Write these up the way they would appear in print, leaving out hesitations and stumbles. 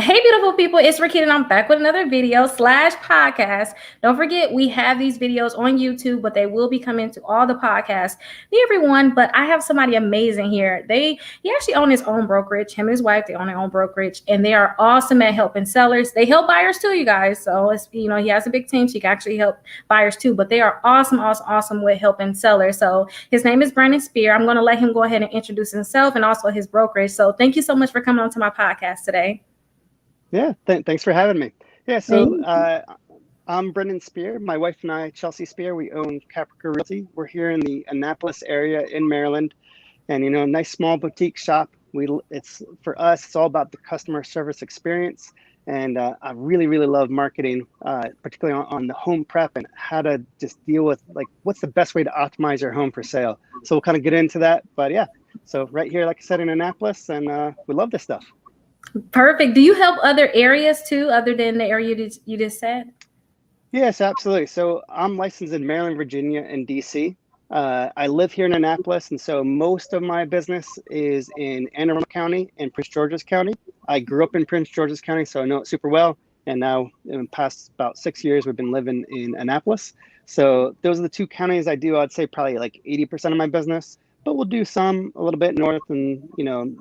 Hey, beautiful people, it's Rickita, and I'm back with another video slash podcast. Don't forget, we have these videos on YouTube, but they will be coming to all the podcasts. Hey, everyone, but I have somebody amazing here. He actually owns his own brokerage. Him and his wife, they own their own brokerage, and they are awesome at helping sellers. They help buyers too, you guys. So, he has a big team, so he can actually help buyers too, but they are awesome with helping sellers. So, his name is Brandon Spear. I'm going to let him go ahead and introduce himself and also his brokerage. So, thank you so much for coming on to my podcast today. Yeah, thanks for having me. Yeah, so I'm Brendan Spear. My wife and I, Chelsea Spear, we own Caprica Realty. We're here in the Annapolis area in Maryland, and a nice small boutique shop. It's for us, it's all about the customer service experience, and I really love marketing, particularly on the home prep and how to just deal with what's the best way to optimize your home for sale. So we'll kind of get into that, but yeah. So right here, like I said, in Annapolis, and we love this stuff. Perfect. Do you help other areas too, other than the area you just said? Yes, absolutely. So I'm licensed in Maryland, Virginia, and DC. I live here in Annapolis, and so most of my business is in Anne Arundel County and Prince George's County. I grew up in Prince George's County, so I know it super well. And now in the past about 6 years, we've been living in Annapolis. So those are the two counties I do. I'd say probably like 80% of my business. But we'll do some a little bit north and,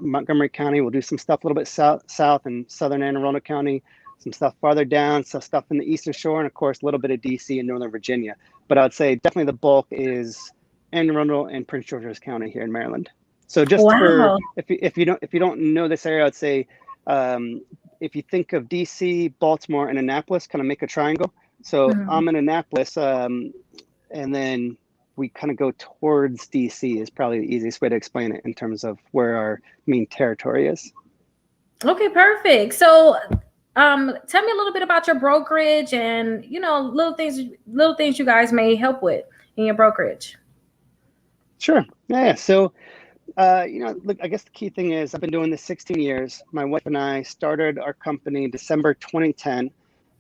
Montgomery County. We'll do some stuff a little bit south and southern Anne Arundel County, some stuff farther down, some stuff in the Eastern Shore, and of course, a little bit of DC and Northern Virginia. But I'd say definitely the bulk is Anne Arundel and Prince George's County here in Maryland. So just for, if you don't know this area, I'd say if you think of DC, Baltimore, and Annapolis, kind of make a triangle. So I'm in Annapolis, and then we kind of go towards DC is probably the easiest way to explain it in terms of where our main territory is. Okay, perfect. So tell me a little bit about your brokerage and, little things you guys may help with in your brokerage. Sure. Yeah. So, look, I guess the key thing is I've been doing this 16 years. My wife and I started our company in December 2010.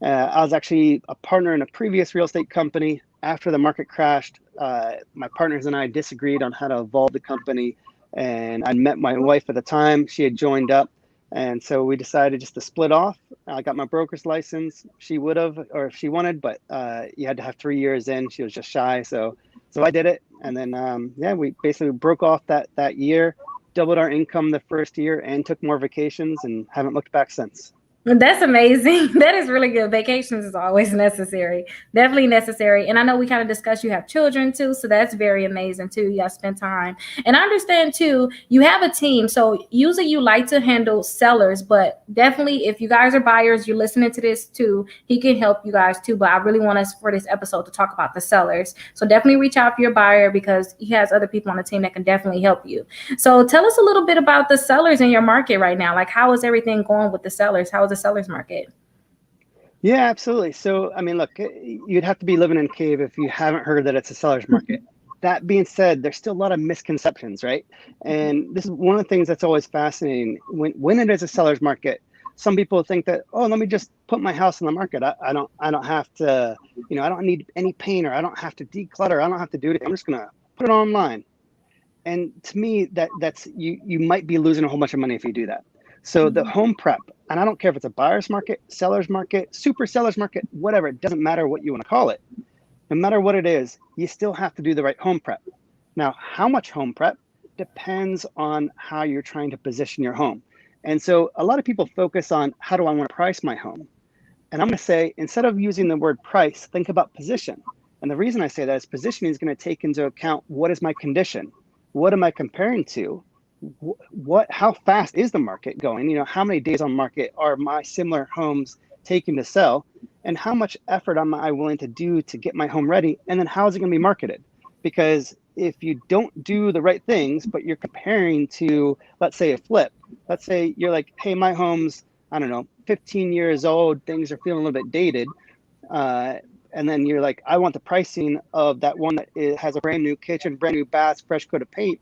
I was actually a partner in a previous real estate company. After the market crashed, my partners and I disagreed on how to evolve the company. And I met my wife at the time. She had joined up. And so we decided just to split off. I got my broker's license. She would have, or if she wanted, but you had to have 3 years in. She was just shy. So I did it. And then, we basically broke off that year, doubled our income the first year, and took more vacations and haven't looked back since. That's amazing. That is really good. Vacations is always necessary. Definitely necessary. And I know we kind of discussed you have children too, so that's very amazing too. You have spent time. And I understand too, you have a team. So usually you like to handle sellers, but definitely if you guys are buyers, you're listening to this too, he can help you guys too. But I really want us for this episode to talk about the sellers. So definitely reach out if you're a buyer because he has other people on the team that can definitely help you. So tell us a little bit about the sellers in your market right now. Like how is everything going with the sellers? How is the seller's market? Yeah, absolutely. So, I mean, look, you'd have to be living in a cave if you haven't heard that it's a seller's market. That being said, there's still a lot of misconceptions, right? And this is one of the things that's always fascinating. When it is a seller's market, some people think that, oh, let me just put my house on the market. I don't have to, I don't need any paint, or I don't have to declutter. I don't have to do it. I'm just gonna put it online. And to me, that's you might be losing a whole bunch of money if you do that. So the home prep, and I don't care if it's a buyer's market, seller's market, super seller's market, whatever, it doesn't matter what you want to call it. No matter what it is, you still have to do the right home prep. Now, how much home prep depends on how you're trying to position your home. And so a lot of people focus on how do I want to price my home? And I'm going to say, instead of using the word price, think about position. And the reason I say that is positioning is going to take into account what is my condition? What am I comparing to? How fast is the market going? How many days on market are my similar homes taking to sell, and how much effort am I willing to do to get my home ready? And then how is it going to be marketed? Because if you don't do the right things, but you're comparing to, let's say, a flip, let's say you're like, hey, my home's, I don't know, 15 years old, things are feeling a little bit dated. And then you're like, I want the pricing of that one that has a brand new kitchen, brand new bath, fresh coat of paint.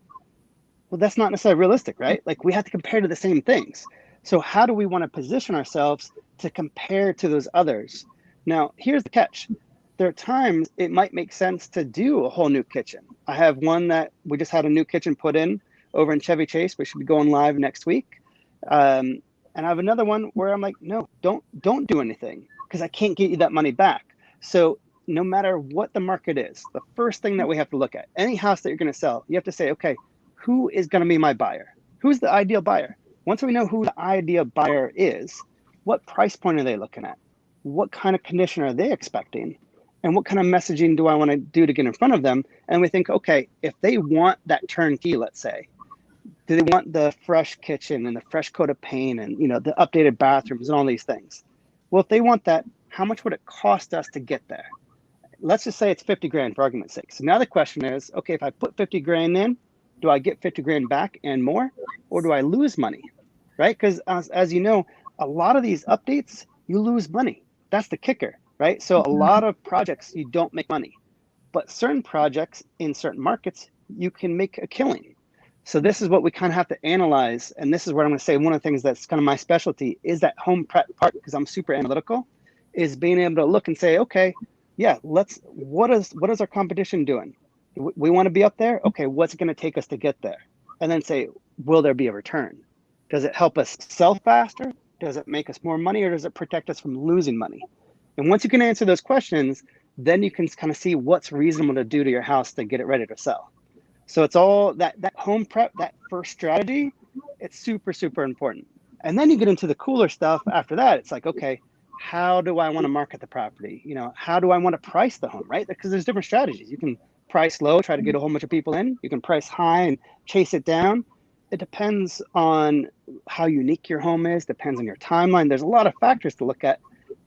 Well, that's not necessarily realistic, right? Like we have to compare to the same things. So how do we want to position ourselves to compare to those others? Now, here's the catch. There are times it might make sense to do a whole new kitchen. I have one that we just had a new kitchen put in over in Chevy Chase. We should be going live next week. And I have another one where I'm like, no, don't do anything because I can't get you that money back. So no matter what the market is, the first thing that we have to look at, any house that you're going to sell, you have to say, okay, who is going to be my buyer? Who's the ideal buyer? Once we know who the ideal buyer is, what price point are they looking at? What kind of condition are they expecting? And what kind of messaging do I want to do to get in front of them? And we think, okay, if they want that turnkey, let's say, do they want the fresh kitchen and the fresh coat of paint and the updated bathrooms and all these things? Well, if they want that, how much would it cost us to get there? Let's just say it's 50 grand for argument's sake. So now the question is, okay, if I put 50 grand in, do I get 50 grand back and more, or do I lose money? Right? Because as you know, a lot of these updates, you lose money. That's the kicker, right? So a lot of projects, you don't make money, but certain projects in certain markets, you can make a killing. So this is what we kind of have to analyze. And this is where I'm going to say one of the things that's kind of my specialty is that home prep part, because I'm super analytical, is being able to look and say, okay, yeah, what is our competition doing? We want to be up there. Okay, what's it going to take us to get there? And then say, will there be a return? Does it help us sell faster? Does it make us more money, or does it protect us from losing money? And once you can answer those questions, then you can kind of see what's reasonable to do to your house to get it ready to sell. So it's all that home prep, that first strategy, it's super, super important. And then you get into the cooler stuff after that. It's like, okay, how do I want to market the property? How do I want to price the home, right? Because there's different strategies. You can price low, try to get a whole bunch of people in. You can price high and chase it down. It depends on how unique your home is, depends on your timeline. There's a lot of factors to look at,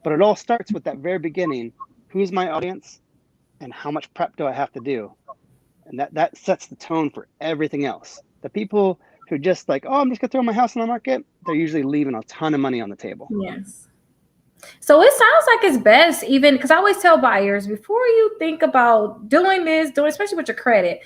but it all starts with that very beginning. Who's my audience and how much prep do I have to do? And that sets the tone for everything else. The people who just like, oh, I'm just gonna throw my house on the market, they're usually leaving a ton of money on the table. Yes. So it sounds like it's best, even because I always tell buyers, before you think about doing this, especially with your credit,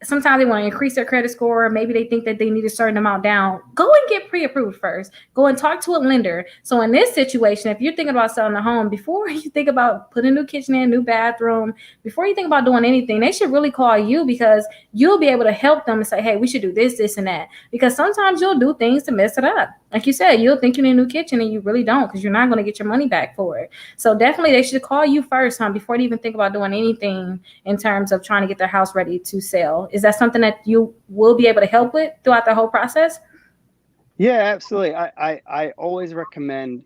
sometimes they want to increase their credit score. Maybe they think that they need a certain amount down. Go and get pre-approved first. Go and talk to a lender. So in this situation, if you're thinking about selling a home, before you think about putting a new kitchen in, new bathroom, before you think about doing anything, they should really call you, because you'll be able to help them and say, hey, we should do this, this, and that. Because sometimes you'll do things to mess it up. Like you said, you'll think you need a new kitchen and you really don't, because you're not going to get your money back for it. So definitely they should call you first, before they even think about doing anything in terms of trying to get their house ready to sell. Is that something that you will be able to help with throughout the whole process? Yeah, absolutely. I always recommend,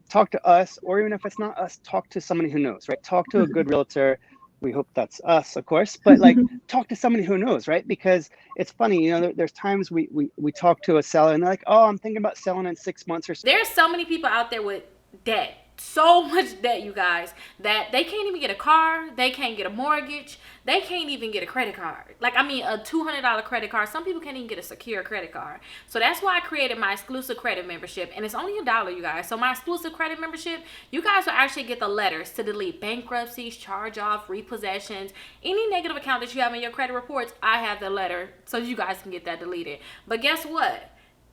talk to us, or even if it's not us, talk to somebody who knows, right? Talk to a good realtor. We hope that's us, of course, but like talk to somebody who knows, right? Because it's funny, there's times we talk to a seller and they're like, oh, I'm thinking about selling in 6 months or so. There's so many people out there with debt, so much debt, you guys, that they can't even get a car, they can't get a mortgage, they can't even get a credit card. Like, I mean, a $200 credit card. Some people can't even get a secure credit card. So that's why I created my exclusive credit membership, and it's only $1, you guys. So my exclusive credit membership, you guys will actually get the letters to delete bankruptcies, charge off, repossessions, any negative account that you have in your credit reports. I have the letter so you guys can get that deleted. But guess what?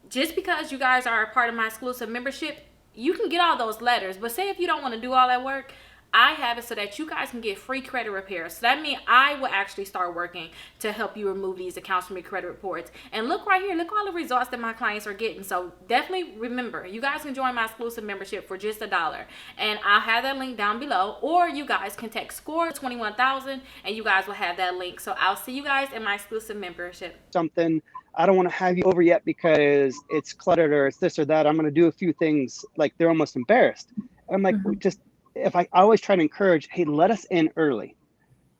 Just because you guys are a part of my exclusive membership, you can get all those letters. But say if you don't want to do all that work, I have it so that you guys can get free credit repairs. So that means I will actually start working to help you remove these accounts from your credit reports. And look right here, look all the results that my clients are getting. So definitely remember, you guys can join my exclusive membership for just $1. And I'll have that link down below. Or you guys can text SCORE 21,000 and you guys will have that link. So I'll see you guys in my exclusive membership. Something, I don't want to have you over yet because it's cluttered or it's this or that. I'm going to do a few things, like they're almost embarrassed. I'm like, I always try to encourage, hey, let us in early,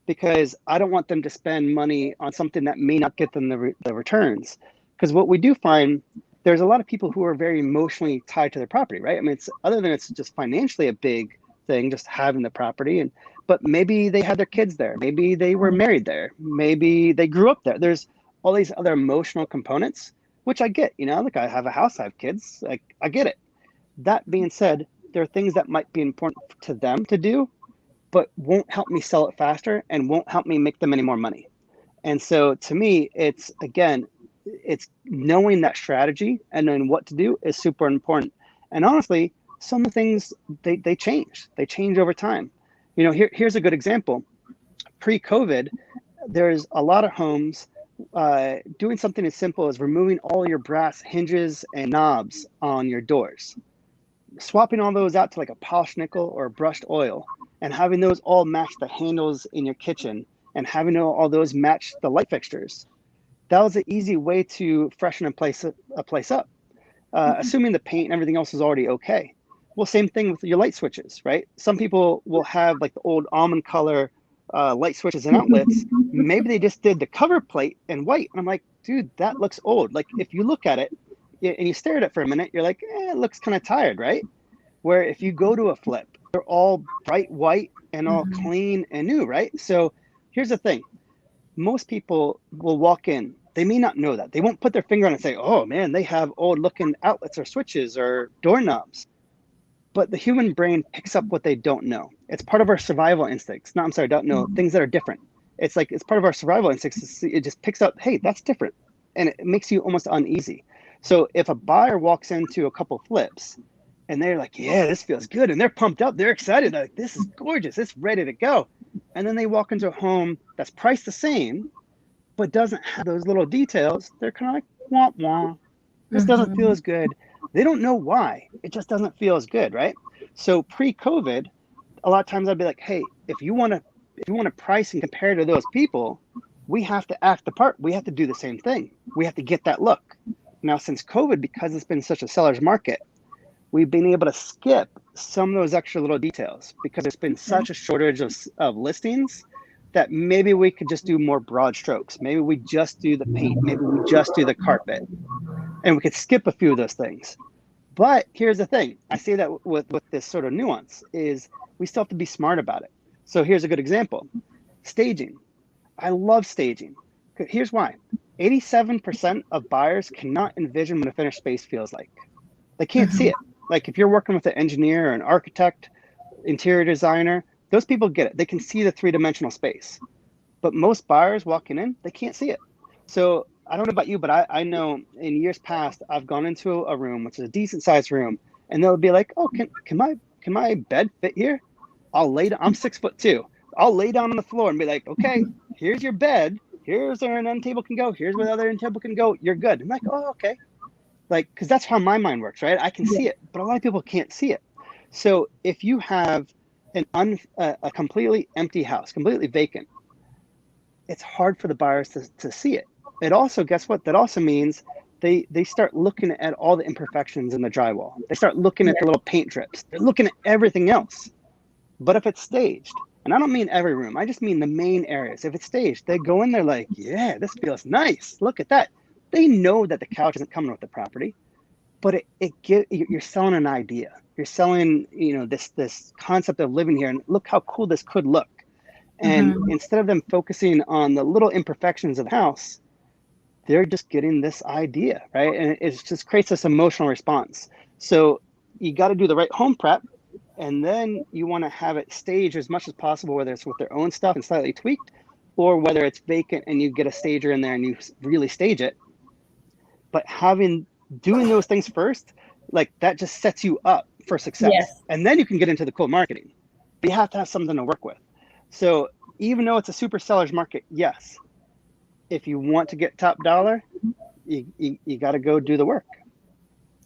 because I don't want them to spend money on something that may not get them the returns. Because what we do find, there's a lot of people who are very emotionally tied to their property, right? I mean, it's just financially a big thing, just having the property, but maybe they had their kids there, maybe they were married there, maybe they grew up there. There's all these other emotional components, which I get, like I have a house, I have kids, like I get it. That being said, there are things that might be important to them to do, but won't help me sell it faster and won't help me make them any more money. And so to me, it's knowing that strategy and knowing what to do is super important. And honestly, some of the things, they change over time. Here's a good example. Pre-COVID, there's a lot of homes doing something as simple as removing all your brass hinges and knobs on your doors, swapping all those out to like a polished nickel or brushed oil, and having those all match the handles in your kitchen, and having all those match the light fixtures. That was an easy way to freshen a place up, assuming the paint and everything else is already okay. Well, same thing with your light switches, right? Some people will have like the old almond color light switches and outlets. Maybe they just did the cover plate in white. And I'm like, dude, that looks old. Like if you look at it and you stare at it for a minute, you're like, it looks kind of tired, right? Where if you go to a flip, they're all bright white and all clean and new, right? So here's the thing. Most people will walk in. They may not know that. They won't put their finger on it and say, oh man, they have old looking outlets or switches or doorknobs. But the human brain picks up what they don't know. It's part of our survival instincts. No, I'm sorry, don't know, things that are different. It's like, it's part of our survival instincts. It just picks up, hey, that's different. And it makes you almost uneasy. So if a buyer walks into a couple flips and they're like, yeah, this feels good, and they're pumped up, they're excited, they're like, this is gorgeous, it's ready to go. And then they walk into a home that's priced the same, but doesn't have those little details, they're kind of like, wah, wah. This doesn't feel as good. They don't know why. It just doesn't feel as good, right? So pre-COVID, a lot of times I'd be like, hey, if you want to price and compare to those people, we have to act the part. We have to do the same thing. We have to get that look. Now, since COVID, because it's been such a seller's market, we've been able to skip some of those extra little details because there's been such a shortage of listings that maybe we could just do more broad strokes. Maybe we just do the paint. Maybe we just do the carpet. And we could skip a few of those things. But here's the thing. I say that with this sort of nuance is we still have to be smart about it. So here's a good example. Staging. I love staging. Here's why. 87% of buyers cannot envision what a finished space feels like. They can't see it. Like if you're working with an engineer or an architect, interior designer, those people get it. They can see the three-dimensional space. But most buyers walking in, they can't see it. So I don't know about you, but I know in years past, I've gone into a room, which is a decent sized room, and they'll be like, oh, can my bed fit here? I'll lay down, I'm 6'2". I'll lay down on the floor and be like, okay, here's your bed. Here's where an end table can go. Here's where the other end table can go. You're good. I'm like, oh, okay. Like, cause that's how my mind works, right? I can see it, but a lot of people can't see it. So if you have a completely empty house, completely vacant, it's hard for the buyers to see it. It also, guess what? That also means they start looking at all the imperfections in the drywall. They start looking at the little paint drips. They're looking at everything else. But if it's staged, and I don't mean every room, I just mean the main areas. If it's staged, they go in there like, yeah, this feels nice. Look at that. They know that the couch isn't coming with the property, but you're selling an idea. You're selling, this concept of living here, and look how cool this could look. And instead of them focusing on the little imperfections of the house, they're just getting this idea, right? And it just creates this emotional response. So you got to do the right home prep, and then you want to have it staged as much as possible, whether it's with their own stuff and slightly tweaked, or whether it's vacant and you get a stager in there and you really stage it. But doing those things first, like that just sets you up for success. Yes. And then you can get into the cool marketing. But you have to have something to work with. So even though it's a super seller's market, yes, if you want to get top dollar, you got to go do the work.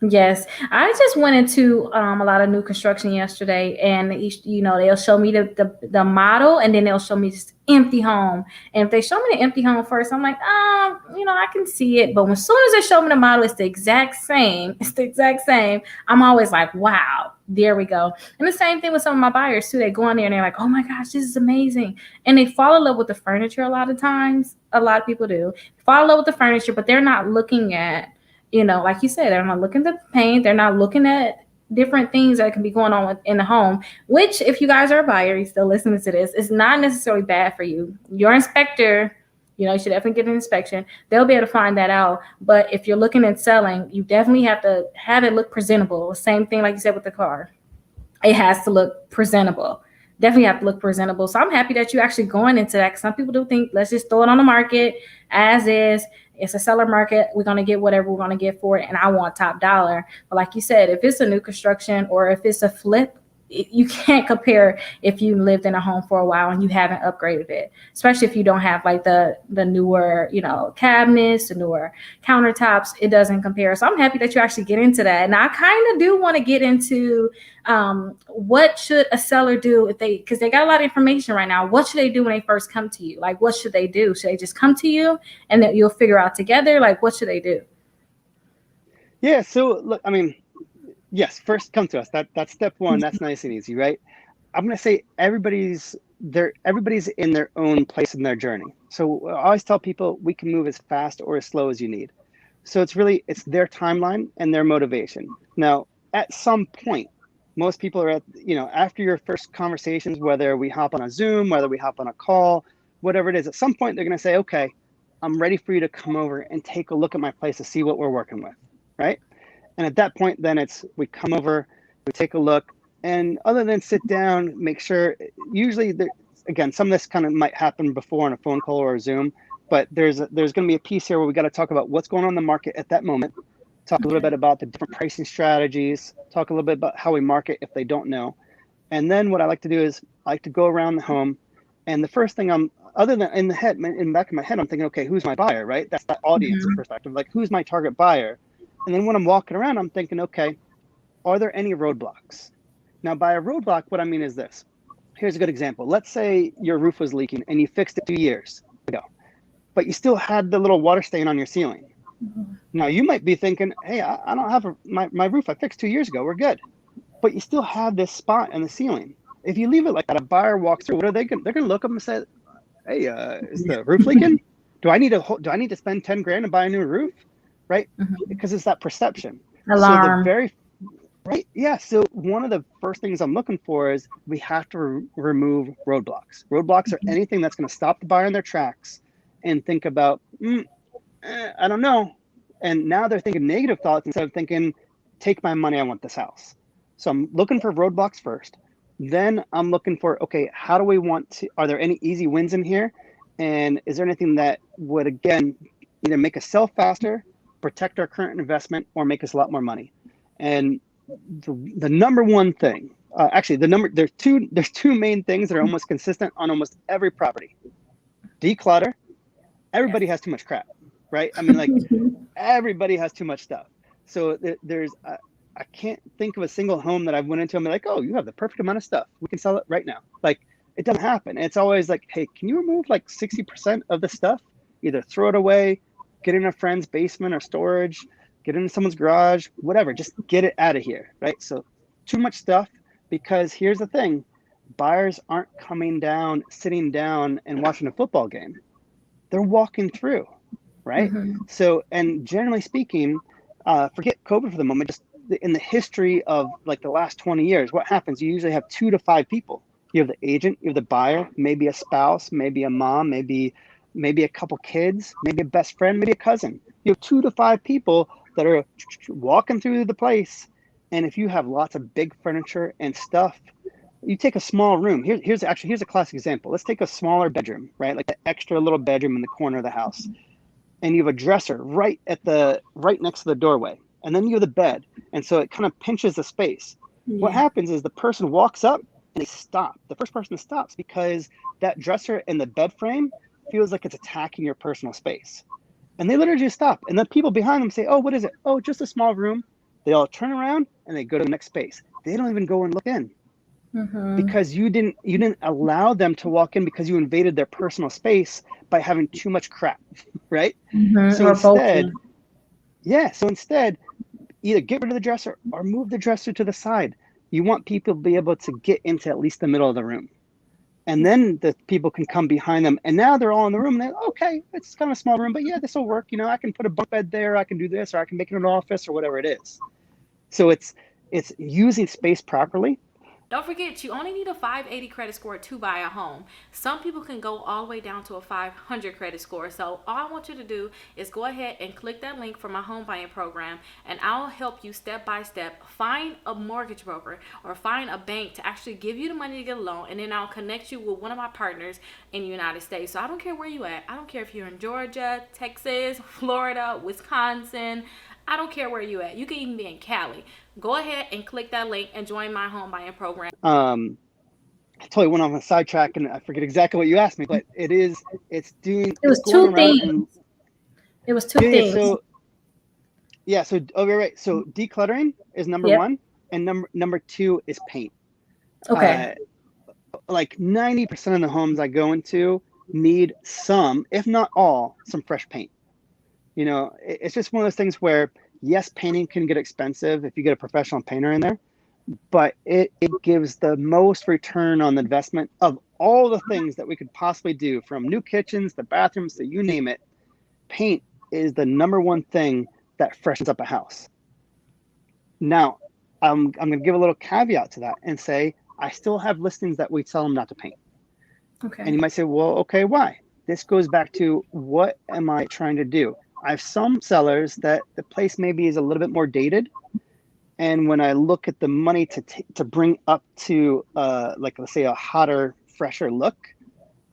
Yes, I just went into a lot of new construction yesterday, and they'll show me the model, and then they'll show me just empty home. And if they show me the empty home first, I'm like, I can see it. But as soon as they show me the model, it's the exact same. It's the exact same. I'm always like, wow, there we go. And the same thing with some of my buyers too. They go in there and they're like, oh my gosh, this is amazing, and they fall in love with the furniture. A lot of times, a lot of people do fall in love with the furniture, but they're not looking at, like you said, they're not looking at the paint. They're not looking at different things that can be going on in the home, which if you guys are a buyer, you're still listening to this, it's not necessarily bad for you. Your inspector, you should definitely get an inspection. They'll be able to find that out. But if you're looking at selling, you definitely have to have it look presentable. Same thing like you said with the car. It has to look presentable. Definitely have to look presentable. So I'm happy that you're actually going into that. Some people do think, let's just throw it on the market as is. It's a seller market. We're going to get whatever we're going to get for it. And I want top dollar. But like you said, if it's a new construction or if it's a flip, you can't compare if you lived in a home for a while and you haven't upgraded it, especially if you don't have like the newer, cabinets, the newer countertops. It doesn't compare. So I'm happy that you actually get into that. And I kind of do want to get into what should a seller do if because they got a lot of information right now. What should they do when they first come to you? Like, what should they do? Should they just come to you and that you'll figure out together? Like, what should they do? Yeah. So look, I mean, yes, first come to us. That's step one. That's nice and easy, right? I'm gonna say everybody's in their own place in their journey. So I always tell people we can move as fast or as slow as you need. So it's their timeline and their motivation. Now, at some point, most people are after your first conversations, whether we hop on a Zoom, whether we hop on a call, whatever it is, at some point they're gonna say, okay, I'm ready for you to come over and take a look at my place to see what we're working with, right? And at that point, then we come over, we take a look, and other than sit down, make sure, usually, again, some of this kind of might happen before on a phone call or a Zoom, but there's going to be a piece here where we got to talk about what's going on in the market at that moment, talk a little bit about the different pricing strategies, talk a little bit about how we market if they don't know. And then what I like to do is I like to go around the home, and the first thing other than in the back of my head, I'm thinking, okay, who's my buyer, right? That's that audience perspective, like who's my target buyer? And then when I'm walking around, I'm thinking, okay, are there any roadblocks? Now, by a roadblock, what I mean is this. Here's a good example. Let's say your roof was leaking and you fixed it 2 years ago, but you still had the little water stain on your ceiling. Now, you might be thinking, hey, I don't have my roof I fixed 2 years ago. We're good. But you still have this spot in the ceiling. If you leave it like that, a buyer walks through, what are they going to? They're going to look up and say, hey, is the roof leaking? Do I need to spend 10 grand to buy a new roof? Right? Because it's that perception. Alarm. So right. Yeah. So one of the first things I'm looking for is we have to remove roadblocks. Roadblocks are anything that's going to stop the buyer in their tracks and think about, I don't know. And now they're thinking negative thoughts instead of thinking, take my money, I want this house. So I'm looking for roadblocks first. Then I'm looking for, okay, how do we are there any easy wins in here? And is there anything that would, again, either make us sell faster, protect our current investment, or make us a lot more money? And the number one thing, there's two main things that are almost consistent on almost every property. Declutter. Everybody has too much crap, right? I mean, like everybody has too much stuff. So I can't think of a single home that I've went into and be like, oh, you have the perfect amount of stuff. We can sell it right now. Like, it doesn't happen. It's always like, hey, can you remove like 60% of the stuff? Either throw it away, get in a friend's basement or storage, get into someone's garage, whatever, just get it out of here, right? So too much stuff, because here's the thing, buyers aren't coming down, sitting down and watching a football game. They're walking through, right? So, and generally speaking, forget COVID for the moment, just in the history of like the last 20 years, what happens? You usually have 2 to 5 people. You have the agent, you have the buyer, maybe a spouse, maybe a mom, maybe a couple kids, maybe a best friend, maybe a cousin. You have 2 to 5 people that are walking through the place. And if you have lots of big furniture and stuff, you take a small room. Here's a classic example. Let's take a smaller bedroom, right? Like an extra little bedroom in the corner of the house. And you have a dresser right next to the doorway. And then you have the bed. And so it kind of pinches the space. Yeah. What happens is the person walks up and they stop. The first person stops because that dresser and the bed frame feels like it's attacking your personal space. And they literally just stop. And the people behind them say, oh, what is it? Oh, just a small room. They all turn around and they go to the next space. They don't even go and look in. Because you didn't allow them to walk in, because you invaded their personal space by having too much crap, right? So instead, either get rid of the dresser or move the dresser to the side. You want people to be able to get into at least the middle of the room. And then the people can come behind them. And now they're all in the room. And they're, okay, it's kind of a small room, but yeah, this will work. I can put a bunk bed there. I can do this, or I can make it an office, or whatever it is. So it's using space properly. Don't forget, you only need a 580 credit score to buy a home. Some people can go all the way down to a 500 credit score. So all I want you to do is go ahead and click that link for my home buying program, and I'll help you step by step find a mortgage broker or find a bank to actually give you the money to get a loan, and then I'll connect you with one of my partners in the United States. So I don't care where you at. I don't care if you're in Georgia, Texas, Florida, Wisconsin. I don't care where you at. You can even be in Cali. Go ahead and click that link and join my home buying program. I totally went off on a sidetrack and I forget exactly what you asked me, but it's It was going two around things. and It was two yeah, things. so you're right. So decluttering is number Yep. one, and number two is paint. Okay. Like 90% of the homes I go into need some, if not all, some fresh paint. You know, it's just one of those things where, yes, painting can get expensive if you get a professional painter in there, but it gives the most return on the investment of all the things that we could possibly do, from new kitchens to bathrooms to you name it. Paint is the number one thing that freshens up a house. Now, I'm going to give a little caveat to that and say I still have listings that we tell them not to paint. Okay. And you might say, well, okay, why? This goes back to, what am I trying to do? I have some sellers that the place maybe is a little bit more dated. And when I look at the money to bring up to like, let's say, a hotter, fresher look,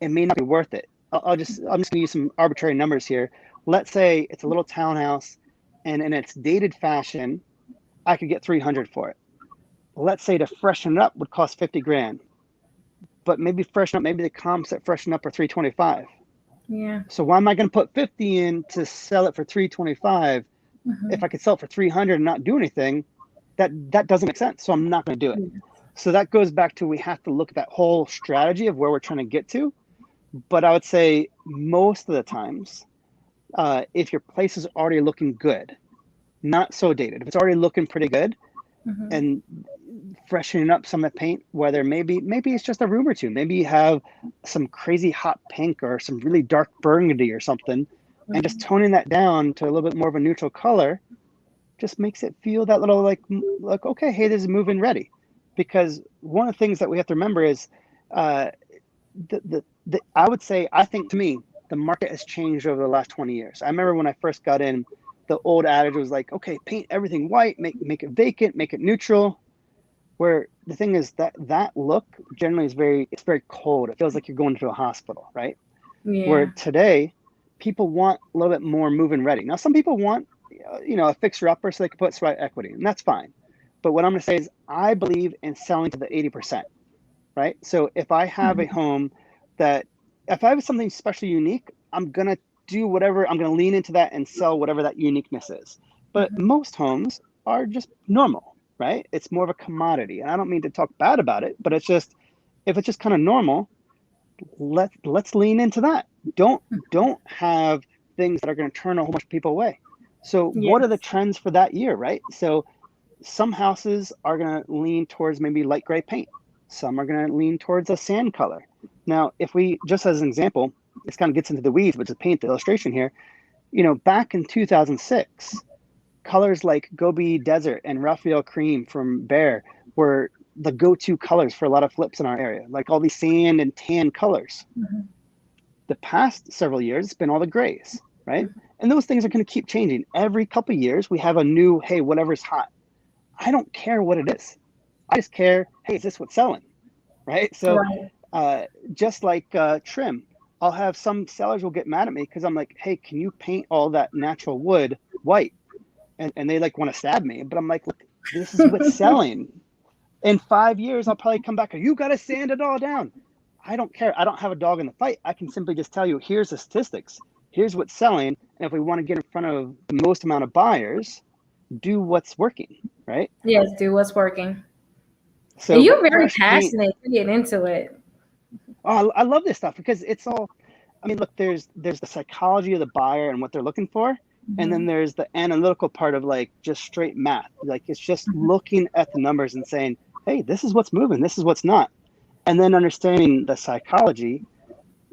it may not be worth it. I'm just going to use some arbitrary numbers here. Let's say it's a little townhouse and in its dated fashion, I could get 300 for it. Let's say to freshen it up would cost 50 grand, but maybe the comps that freshen up are 325. Yeah. So why am I going to put 50 in to sell it for 325? If I could sell it for 300 and not do anything, that doesn't make sense. So I'm not going to do it. So that goes back to, we have to look at that whole strategy of where we're trying to get to. But I would say most of the times, if your place is already looking good, not so dated, if it's already looking pretty good, and freshening up some of the paint, whether maybe it's just a room or two, maybe you have some crazy hot pink or some really dark burgundy or something, and just toning that down to a little bit more of a neutral color just makes it feel that little like okay, hey, this is move-in ready. Because one of the things that we have to remember is I would say, I think, to me, the market has changed over the last 20 years. I remember when I first got in, the old adage was like, okay, paint everything white, make it vacant, make it neutral. Where the thing is that look generally is very cold. It feels like you're going to a hospital, right? Yeah. Where today, people want a little bit more move-in ready. Now, some people want, a fixer-upper so they can put sweat equity, and that's fine. But what I'm going to say is, I believe in selling to the 80%, right? So if I have a home if I have something especially unique, I'm going to do whatever, I'm going to lean into that and sell whatever that uniqueness is. But most homes are just normal, right? It's more of a commodity. And I don't mean to talk bad about it, but it's just, if it's just kind of normal, let's lean into that. Don't have things that are going to turn a whole bunch of people away. So what are the trends for that year, right? So some houses are going to lean towards maybe light gray paint. Some are going to lean towards a sand color. Now, if we, just as an example, this kind of gets into the weeds, but to paint the illustration here, back in 2006, colors like Gobi Desert and Raphael Cream from Bear were the go-to colors for a lot of flips in our area, like all these sand and tan colors. The past several years, it's been all the grays, right? And those things are going to keep changing. Every couple of years, we have a new, hey, whatever's hot. I don't care what it is. I just care, hey, is this what's selling, right? So just like trim, I'll have some sellers will get mad at me because I'm like, hey, can you paint all that natural wood white? And they like want to stab me, but I'm like, look, this is what's selling. In 5 years, I'll probably come back, you got to sand it all down. I don't care. I don't have a dog in the fight. I can simply just tell you, here's the statistics. Here's what's selling. And if we want to get in front of the most amount of buyers, do what's working, right? Yes, do what's working. So and you're very passionate to get into it. Oh, I love this stuff because it's all, I mean, look, there's the psychology of the buyer and what they're looking for. And then there's the analytical part of like just straight math. Like it's just looking at the numbers and saying, hey, this is what's moving. This is what's not. And then understanding the psychology,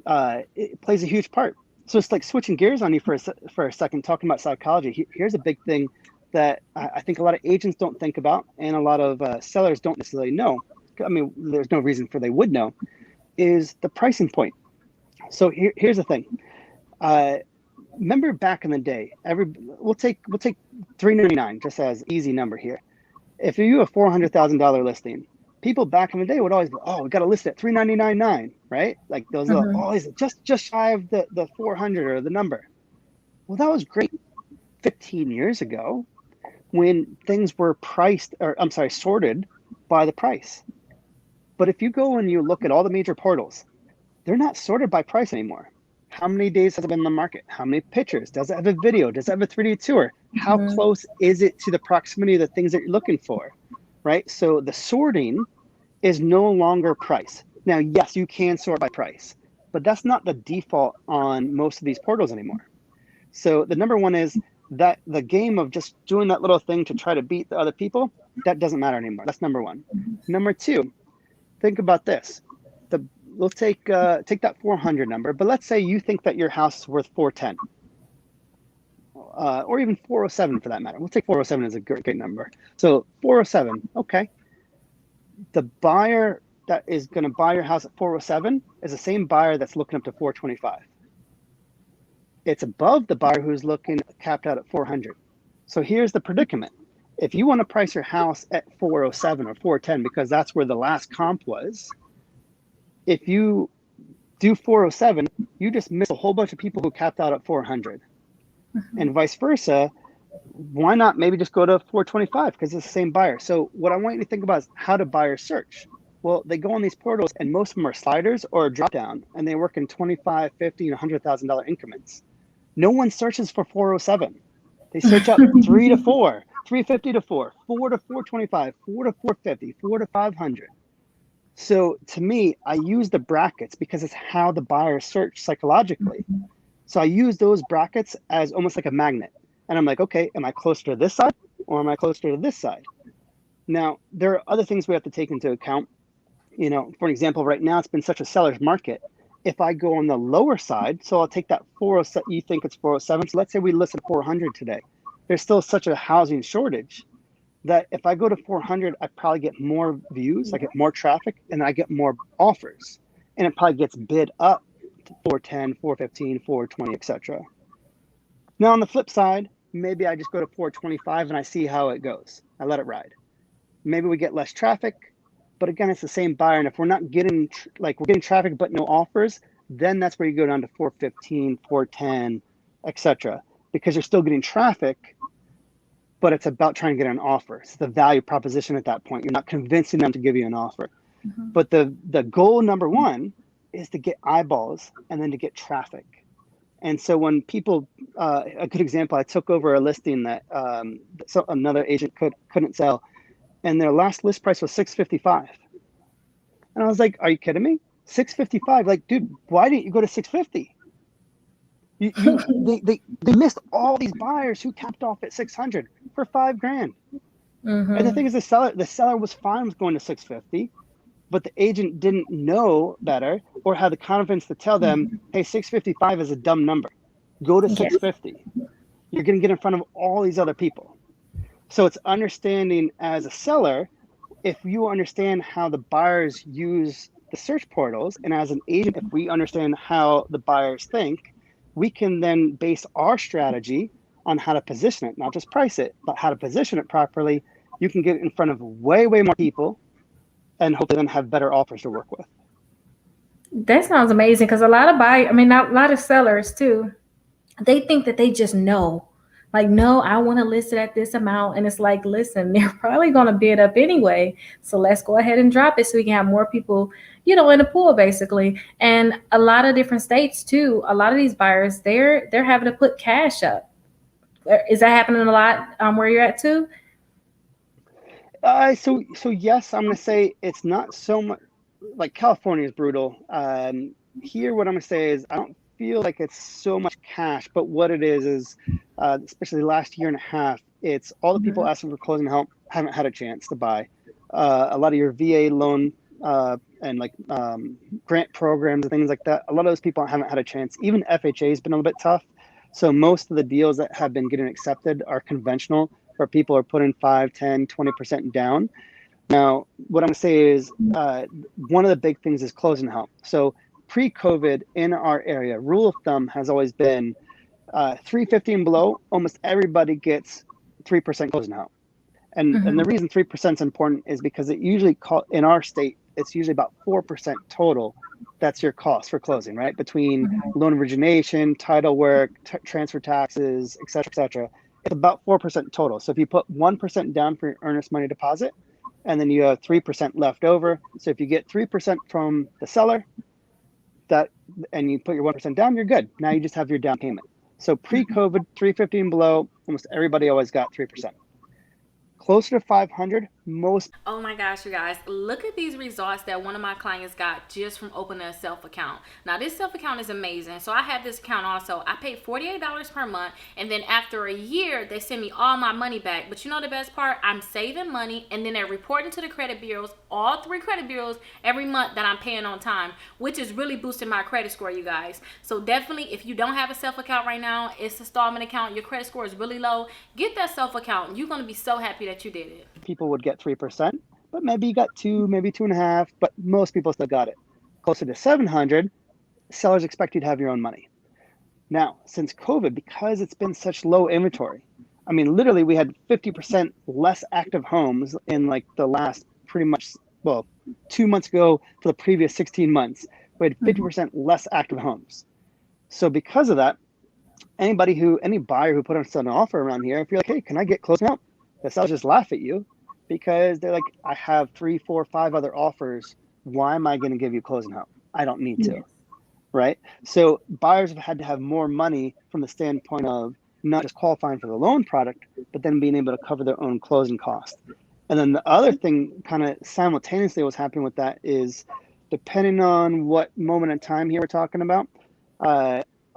it plays a huge part. So it's like switching gears on you for a second, talking about psychology. Here's a big thing that I think a lot of agents don't think about and a lot of sellers don't necessarily know. I mean, there's no reason for they would know, is the pricing point. So here's the thing. Remember back in the day, we'll take $399 just as easy number here. If you have a $400,000 listing, people back in the day would always go, oh, we got to list it at $399.9, right? Like those are always just shy of the 400 or the number. Well, that was great 15 years ago. when things were sorted by the price. But if you go and you look at all the major portals, they're not sorted by price anymore. How many days has it been in the market? How many pictures? Does it have a video? Does it have a 3D tour? How close is it to the proximity of the things that you're looking for, right? So the sorting is no longer price. Now, yes, you can sort by price, but that's not the default on most of these portals anymore. So the number one is that the game of just doing that little thing to try to beat the other people, that doesn't matter anymore. That's number one. Number two, think about this. We'll take that 400 number, but let's say you think that your house is worth 410, or even 407 for that matter. We'll take 407 as a great number. So 407, okay. The buyer that is going to buy your house at 407 is the same buyer that's looking up to 425. It's above the buyer who's looking capped out at 400. So here's the predicament. If you want to price your house at 407 or 410 because that's where the last comp was, if you do 407, you just miss a whole bunch of people who capped out at 400. And vice versa. Why not maybe just go to 425 because it's the same buyer? So what I want you to think about is how do buyers search? Well, they go on these portals and most of them are sliders or a drop down, and they work in $25, $50, and $100,000 increments. No one searches for 407. They search up 3 to 4, 350 to 4, 4 to 425, 4 to 450, 4 to 500. So to me, I use the brackets because it's how the buyers search psychologically. So I use those brackets as almost like a magnet. And I'm like, okay, am I closer to this side or am I closer to this side? Now, there are other things we have to take into account. You know, for example, right now it's been such a seller's market. If I go on the lower side, so I'll take that 407, you think it's 407. So let's say we list at 400 today. There's still such a housing shortage that if I go to 400, I probably get more views, I get more traffic, and I get more offers. And it probably gets bid up to 410, 415, 420, etc. Now on the flip side, maybe I just go to 425 and I see how it goes. I let it ride. Maybe we get less traffic, but again, it's the same buyer. And if we're not getting, we're getting traffic but no offers, then that's where you go down to 415, 410, etc. Because you're still getting traffic, but it's about trying to get an offer. It's the value proposition at that point. You're not convincing them to give you an offer. But the goal number one is to get eyeballs and then to get traffic. And so when people, a good example, I took over a listing that another agent couldn't sell, and their last list price was $655. And I was like, are you kidding me? $655? Like, dude, why didn't you go to $650? They missed all these buyers who capped off at 600 for $5,000. And the thing is, the seller was fine with going to 650, but the agent didn't know better or had the confidence to tell them, hey, 655 is a dumb number. Go to 650. You're going to get in front of all these other people. So it's understanding as a seller, if you understand how the buyers use the search portals, and as an agent, if we understand how the buyers think, we can then base our strategy on how to position it, not just price it, but how to position it properly. You can get in front of way, way more people and hopefully then have better offers to work with. That sounds amazing because a lot of sellers too, they think that they just know. Like, no, I want to list it at this amount. And it's like, listen, they're probably going to bid up anyway. So let's go ahead and drop it so we can have more people, in the pool, basically. And a lot of different states too, a lot of these buyers, they're having to put cash up. Is that happening a lot where you're at too? So yes, I'm going to say it's not so much like California is brutal. Here, what I'm going to say is I don't feel like it's so much cash, but what it is especially the last year and a half, it's all the people asking for closing help haven't had a chance to buy. A lot of your VA loan and grant programs and things like that, a lot of those people haven't had a chance. Even FHA has been a little bit tough. So most of the deals that have been getting accepted are conventional, where people are putting 5, 10, 20% down. Now, what I'm going to say is one of the big things is closing help. So pre-COVID in our area, rule of thumb has always been 350 and below, almost everybody gets 3% closing help. And the reason 3% is important is because it usually in our state, it's usually about 4% total. That's your cost for closing, right? Between loan origination, title work, transfer taxes, et cetera, et cetera. it's about 4% total. So if you put 1% down for your earnest money deposit, and then you have 3% left over. So if you get 3% from the seller, and you put your 1% down, you're good. Now you just have your down payment. So pre-COVID, 350 and below, almost everybody always got 3%. Closer to 500, most. Oh my gosh, you guys, look at these results that one of my clients got just from opening a self account. Now, this self account is amazing. So I have this account also. I paid $48 per month, and then after a year, they send me all my money back. But you know the best part? I'm saving money, and then they're reporting to the credit bureaus, all 3 credit bureaus, every month that I'm paying on time, which is really boosting my credit score, you guys. So definitely, if you don't have a self account right now, it's an installment account, your credit score is really low, get that self account. You're going to be so happy that you did it. People would get 3%, but maybe you got 2, maybe 2.5, but most people still got it. Closer to 700, sellers expect you to have your own money. Now, since COVID, because it's been such low inventory, I mean, literally we had 50% less active homes in like the last pretty much, 2 months ago for the previous 16 months, we had 50% less active homes. So because of that, any buyer who put on an offer around here, if you're like, hey, can I get closing out? The sellers just laugh at you because they're like, I have 3, 4, 5 other offers. Why am I going to give you closing out? I don't need to, right? So buyers have had to have more money from the standpoint of not just qualifying for the loan product, but then being able to cover their own closing costs. And then the other thing kind of simultaneously what's happening with that is depending on what moment in time here we're talking about,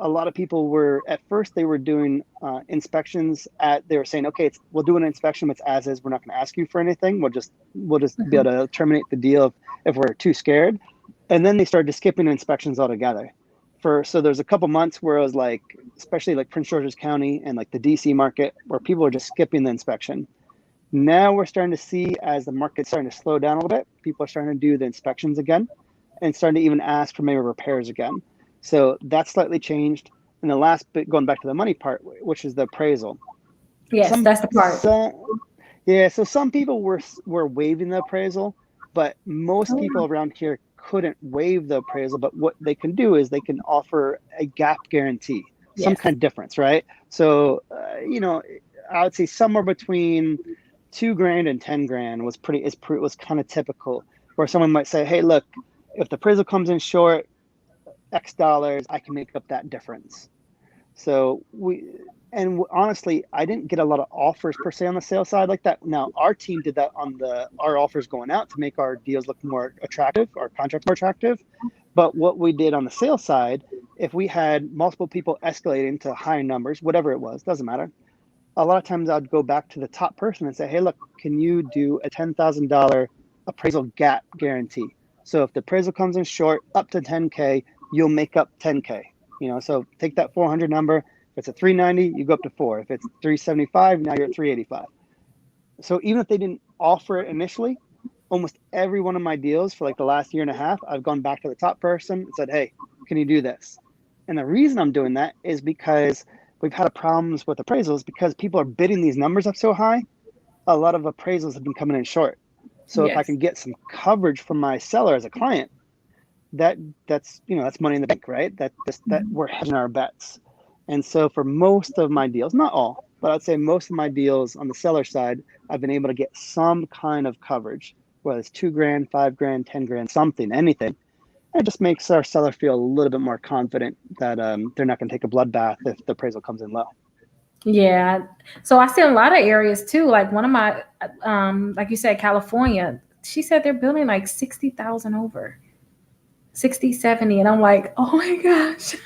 a lot of people were, at first they were doing inspections they were saying, okay, we'll do an inspection, it's as is, we're not going to ask you for anything. We'll just be able to terminate the deal if we're too scared. And then they started skipping inspections altogether. So there's a couple months where it was like, especially like Prince George's County and like the DC market, where people are just skipping the inspection. Now we're starting to see, as the market's starting to slow down a little bit, people are starting to do the inspections again and starting to even ask for maybe repairs again. So that's slightly changed. And the last bit, going back to the money part, which is the appraisal. Yes, that's the part. So some people were waiving the appraisal, but most people around here couldn't waive the appraisal. But what they can do is they can offer a gap guarantee, some kind of difference, right? So, I would say somewhere between $2,000 and $10,000 was kind of typical, where someone might say, hey, look, if the appraisal comes in short X dollars, I can make up that difference. So honestly, I didn't get a lot of offers per se on the sales side like that. Now, our team did that on our offers going out to make our deals look more attractive, our contracts more attractive. But what we did on the sales side, if we had multiple people escalating to higher numbers, whatever it was, doesn't matter. A lot of times I'd go back to the top person and say, hey, look, can you do a $10,000 appraisal gap guarantee? So if the appraisal comes in short, up to 10K, you'll make up 10K. So take that 400 number. If it's a 390, you go up to 4. If it's 375, now you're at 385. So even if they didn't offer it initially, almost every one of my deals for like the last year and a half, I've gone back to the top person and said, hey, can you do this? And the reason I'm doing that is because we've had problems with appraisals because people are bidding these numbers up so high. A lot of appraisals have been coming in short. So if I can get some coverage from my seller as a client, that's money in the bank, right? That we're hedging our bets. And so for most of my deals, not all, but I'd say most of my deals on the seller side, I've been able to get some kind of coverage, whether it's $2,000, $5,000, $10,000, something, anything. It just makes our seller feel a little bit more confident that they're not going to take a bloodbath if the appraisal comes in low. Yeah. So I see a lot of areas too. Like one of my, like you said, California, she said they're building like 60,000 over. 60, 70. And I'm like, oh my gosh.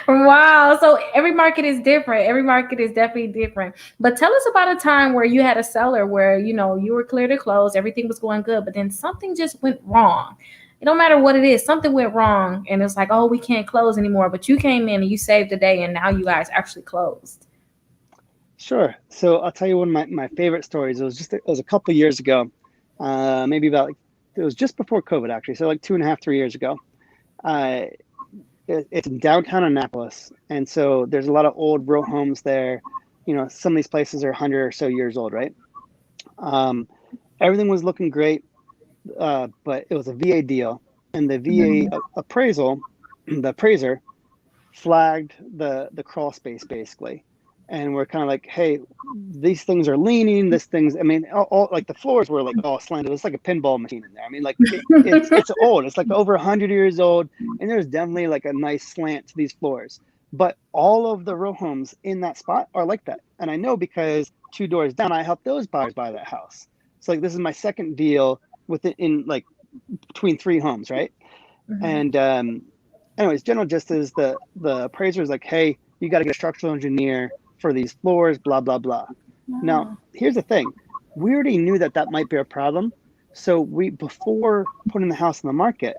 Wow. So every market is different. Every market is definitely different. But tell us about a time where you had a seller where, you were clear to close, everything was going good, but then something just went wrong. It don't matter what it is, something went wrong. And it's like, oh, we can't close anymore. But you came in and you saved the day and now you guys actually closed. Sure. So I'll tell you one of my favorite stories. It was a couple of years ago, maybe about it was just before COVID, actually. So like 2.5, 3 years ago. It's in downtown Annapolis. And so there's a lot of old row homes there. Some of these places are 100 or so years old, right? Everything was looking great, but it was a VA deal. And the VA appraiser flagged the crawl space, basically. and we're kind of like, hey, these things are leaning. This thing's, I mean, all like the floors were like all slanted. It's like a pinball machine in there. I mean, like it's old. It's like over 100 years old, and there's definitely like a nice slant to these floors. But all of the row homes in that spot are like that, and I know because 2 doors down, I helped those buyers buy that house. So like this is my second deal with it in like between 3 homes, right? And anyways, general gist is the appraiser is like, hey, you got to get a structural engineer for these floors, blah blah blah. Now, here's the thing: we already knew that that might be a problem. So we, before putting the house on the market,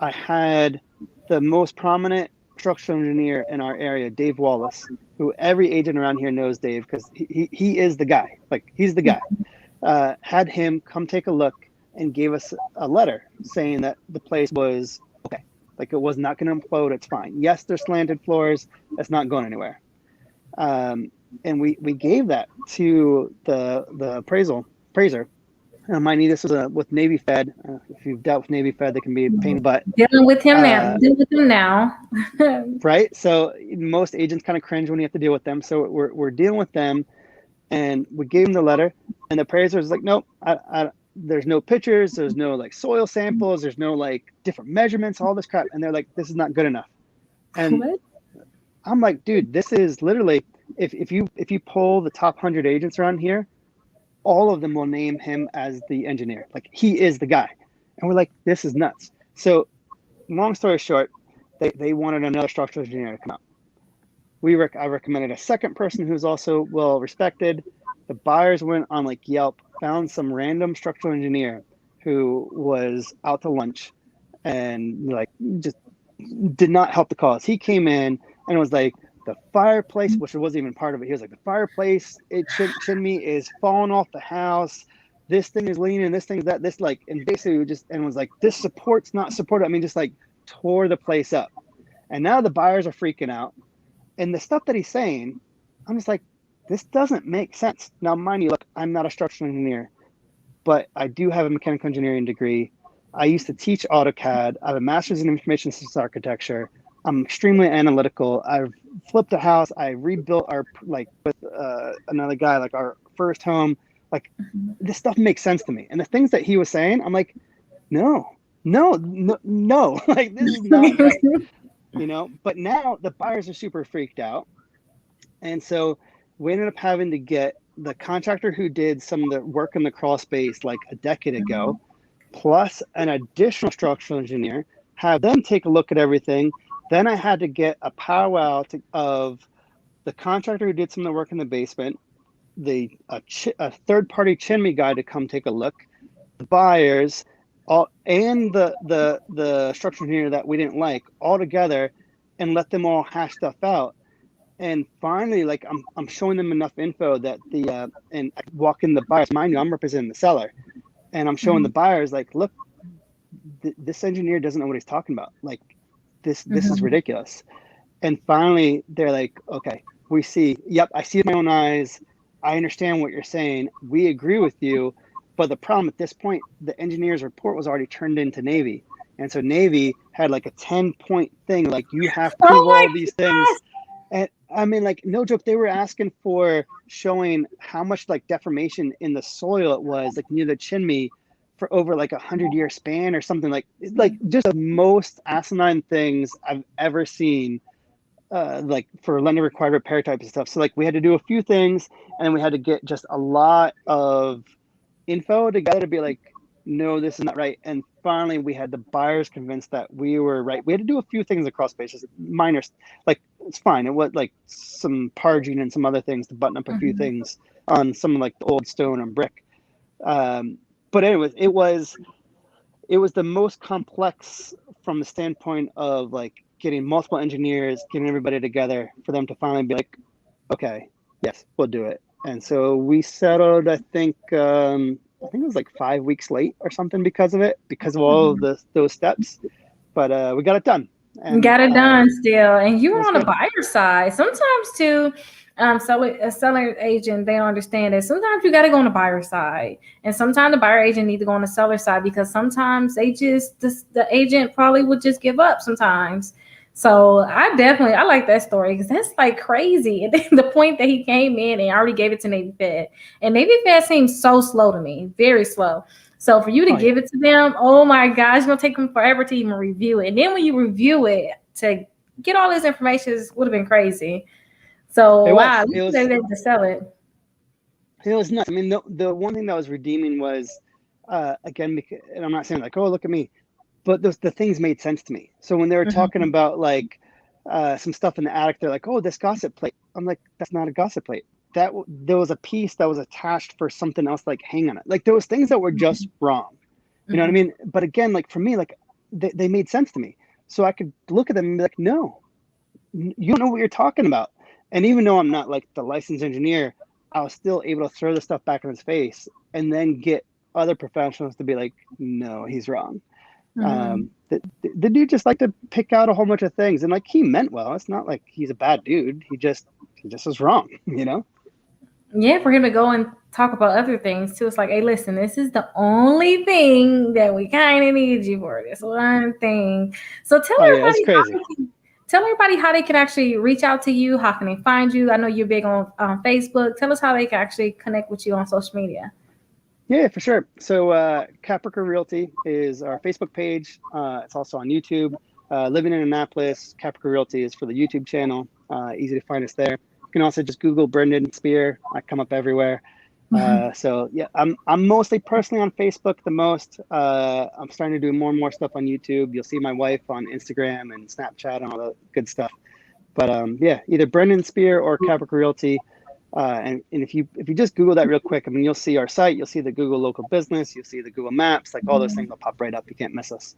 I had the most prominent structural engineer in our area, Dave Wallace, who every agent around here knows Dave because he is the guy. Like he's the guy. Had him come take a look and gave us a letter saying that the place was okay. Like it was not going to implode. It's fine. Yes, there's slanted floors. That's not going anywhere. And we gave that to the appraiser. Mind you, this was with Navy Fed. If you've dealt with Navy Fed, they can be a pain in the butt. Dealing with him now. Dealing with him now. Right. So most agents kind of cringe when you have to deal with them. So we're dealing with them, and we gave him the letter, and the appraiser was like, nope, there's no pictures, there's no like soil samples, there's no like different measurements, all this crap, and they're like, this is not good enough. And What? I'm like, dude, this is literally, if you poll the top 100 agents around here, all of them will name him as the engineer. Like he is the guy. And we're like, this is nuts. So long story short, they wanted another structural engineer to come out. I recommended a second person who's also well respected. The buyers went on like Yelp, found some random structural engineer who was out to lunch and like just did not help the cause. He came in and was like, the fireplace, which wasn't even part of it. He was like, the fireplace, chimney is falling off the house. This thing is leaning. This thing is that. This like, and basically was like, this support's not supported. I mean, just like tore the place up. And now the buyers are freaking out. And the stuff that he's saying, I'm just like, this doesn't make sense. Now, mind you, look, I'm not a structural engineer, but I do have a mechanical engineering degree. I used to teach AutoCAD. I have a master's in information systems architecture. I'm extremely analytical. I've flipped a house. I rebuilt our, like with another guy, like our first home. Like this stuff makes sense to me. And the things that he was saying, I'm like, no. Like this is not right, you know? But now the buyers are super freaked out. And so we ended up having to get the contractor who did some of the work in the crawl space like a decade ago, plus an additional structural engineer, have them take a look at everything. Then I had to get a powwow of the contractor who did some of the work in the basement, a third-party chimney guy to come take a look, the buyers, and the structural engineer that we didn't like, all together, and let them all hash stuff out. And finally, like I'm showing them enough info that and I walk in the buyers. Mind you, I'm representing the seller, and I'm showing the buyers like, look, this engineer doesn't know what he's talking about. Like. This is ridiculous. And finally, they're like, okay, we see. Yep, I see it with my own eyes. I understand what you're saying. We agree with you. But the problem at this point, the engineer's report was already turned into Navy. And so Navy had like a 10-point thing, like you have to prove all these things. And I mean, like, no joke, they were asking for showing how much like deformation in the soil it was, like near the chimney, for over like 100-year span or something, like just the most asinine things I've ever seen, like for lender required repair type of stuff. So like we had to do a few things, and then we had to get just a lot of info together to be like, no, this is not right. And finally we had the buyers convinced that we were right. We had to do a few things across spaces, minor, like it's fine. It was like some parging and some other things to button up a few things on some like the old stone and brick. But anyways, it was the most complex from the standpoint of like getting multiple engineers, getting everybody together for them to finally be like, okay, yes, we'll do it. And so we settled, I think it was like 5 weeks late or something because of all of those steps. But we got it done. And got it done still. And you were on the good. buyer side. Sometimes too, so a seller agent, they understand that sometimes you got to go on the buyer side, and sometimes the buyer agent needs to go on the seller side, because sometimes the agent probably would just give up sometimes. So I like that story because that's like crazy. And then the point that he came in and already gave it to Navy Fed, and Navy Fed seems so slow to me, very slow. So for you to Oh yeah. give it to them, oh my gosh, it's gonna take them forever to even review it. And then when you review it to get all this information would have been crazy. So It wow, was. you It should was. have to sell it. It was nuts. I mean, the one thing that was redeeming was, again, and I'm not saying like, oh, look at me, but the things made sense to me. So when they were talking Mhm. about like some stuff in the attic, they're like, oh, this gossip plate. I'm like, that's not a gossip plate. There was a piece that was attached for something else, like hang on it. Like there was things that were just wrong. You know what I Mhm. mean? But again, like for me, like they made sense to me. So I could look at them and be like, no, you don't know what you're talking about. And even though I'm not like the licensed engineer, I was still able to throw the stuff back in his face and then get other professionals to be like, no, he's wrong. Mhm. The dude just like to pick out a whole bunch of things, and like he meant well. It's not like he's a bad dude. He just was wrong, you know. Yeah, for him to go and talk about other things too. It's like, hey, listen, this is the only thing that we kind of need you for. This one thing. So Oh yeah, it's crazy. tell everybody how they can actually reach out to you. How can they find you? I know you're big on Facebook. Tell us how they can actually connect with you on social media. Yeah, for sure. So Caprica Realty is our Facebook page. It's also on YouTube. Living in Annapolis, Caprica Realty is for the YouTube channel. Easy to find us there. You can also just Google Brendan Spear. I come up everywhere. So yeah, I'm mostly personally on Facebook the most. I'm starting to do more and more stuff on YouTube. You'll see my wife on Instagram and Snapchat and all the good stuff. But yeah, either Brendan Spear or Caprica Realty. And if you just Google that real quick, I mean, you'll see our site, you'll see the Google local business, you'll see the Google Maps, like all those things will pop right up. You can't miss us.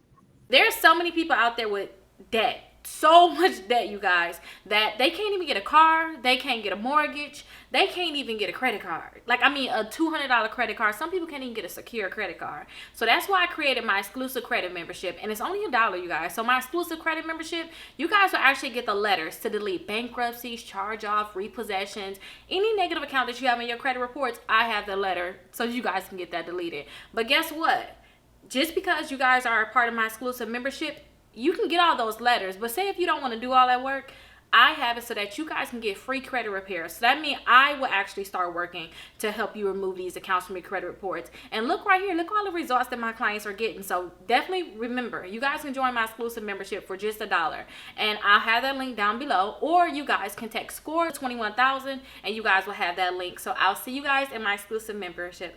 There's so many people out there with debt, so much debt, you guys, that they can't even get a car, they can't get a mortgage, they can't even get a credit card. Like, I mean, a $200 credit card. Some people can't even get a secure credit card. So that's why I created my exclusive credit membership, and it's only $1, you guys. So my exclusive credit membership, you guys will actually get the letters to delete bankruptcies, charge off, repossessions, any negative account that you have in your credit reports. I have the letter so you guys can get that deleted. But guess what? Just because you guys are a part of my exclusive membership, you can get all those letters. But say if you don't want to do all that work, I have it so that you guys can get free credit repair. So that means I will actually start working to help you remove these accounts from your credit reports. And look right here, look all the results that my clients are getting. So definitely remember, you guys can join my exclusive membership for just $1. And I'll have that link down below. Or you guys can text SCORE 21,000 and you guys will have that link. So I'll see you guys in my exclusive membership.